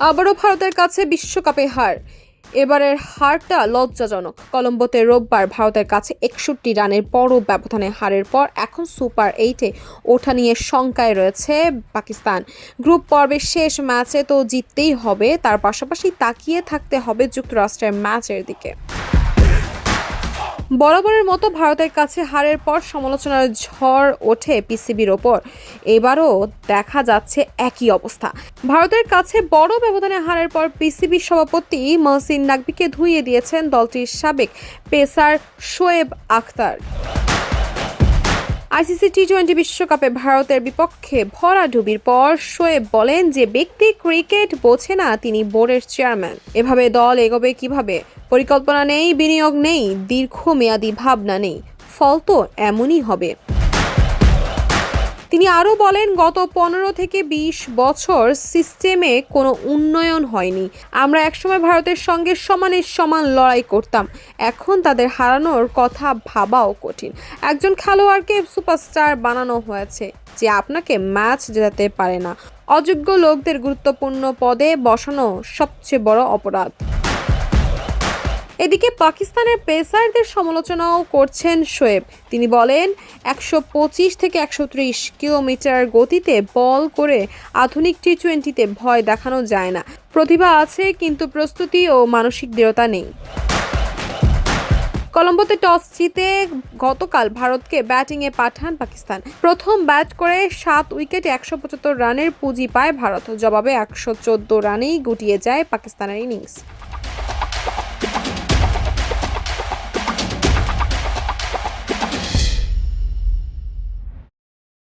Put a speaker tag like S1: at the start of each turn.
S1: আবারও ভারতের কাছে বিশ্বকাপে হার। এবারের হারটা লজ্জাজনক। কলম্বোতে রোববার ভারতের কাছে 61 রানের বড় ব্যবধানে হারের পর এখন সুপার 8-এ ওঠা নিয়ে শঙ্কায় রয়েছে পাকিস্তান। গ্রুপ পর্বের শেষ ম্যাচে তো জিততেই হবে, তার পাশাপাশি তাকিয়ে থাকতে হবে যুক্তরাষ্ট্রের ম্যাচের দিকে। বরাবরের মতো ভারতের কাছে হারের পর সমালোচনার ঝড় ওঠে পিসিবির ওপর। এবারও দেখা যাচ্ছে একই অবস্থা। ভারতের কাছে বড় ব্যবধানে হারের পর পিসিবি সভাপতি মহসিন নাকভিকে ধুইয়ে দিয়েছেন দলটির সাবেক পেসার শোয়েব আখতার। আইসিসি টি-20 বিশ্বকাপে ভারতের বিপক্ষে ভরাডুবির পর শোয়েব বলেন যে ব্যক্তি ক্রিকেট বোঝে না, তিনি বোর্ডের চেয়ারম্যান। এভাবে দল এগোবে কিভাবে? পরিকল্পনা নেই, বিনিয়োগ নেই, দীর্ঘমেয়াদী ভাবনা নেই, ফল তো এমনই হবে। তিনি আরও বলেন, গত 15 থেকে 20 বছর সিস্টেমে কোনো উন্নয়ন হয়নি। আমরা একসময় ভারতের সঙ্গে সমানে সমান লড়াই করতাম, এখন তাদের হারানোর কথা ভাবাও কঠিন। একজন খেলোয়াড়কে সুপারস্টার বানানো হয়েছে যে আপনাকে ম্যাচ জেতাতে পারে না। অযোগ্য লোকদের গুরুত্বপূর্ণ পদে বসানো সবচেয়ে বড় অপরাধ। এদিকে পাকিস্তানের পেসারদের সমালোচনাও করছেন শোয়েব। তিনি বলেন, 125 থেকে 130 কিলোমিটার গতিতে বল করে আধুনিক টি-20তে ভয় দেখানো যায় না। প্রতিভা আছে, কিন্তু প্রস্তুতি ও মানসিক দৃঢ়তা নেই। কলম্বোতে টস জিতে গতকাল ভারতকে ব্যাটিংয়ে পাঠান পাকিস্তান। প্রথম ব্যাট করে 7 উইকেটে 175 রানের পুঁজি পায় ভারত। জবাবে 114 রানেই গুটিয়ে যায় পাকিস্তানের ইনিংস।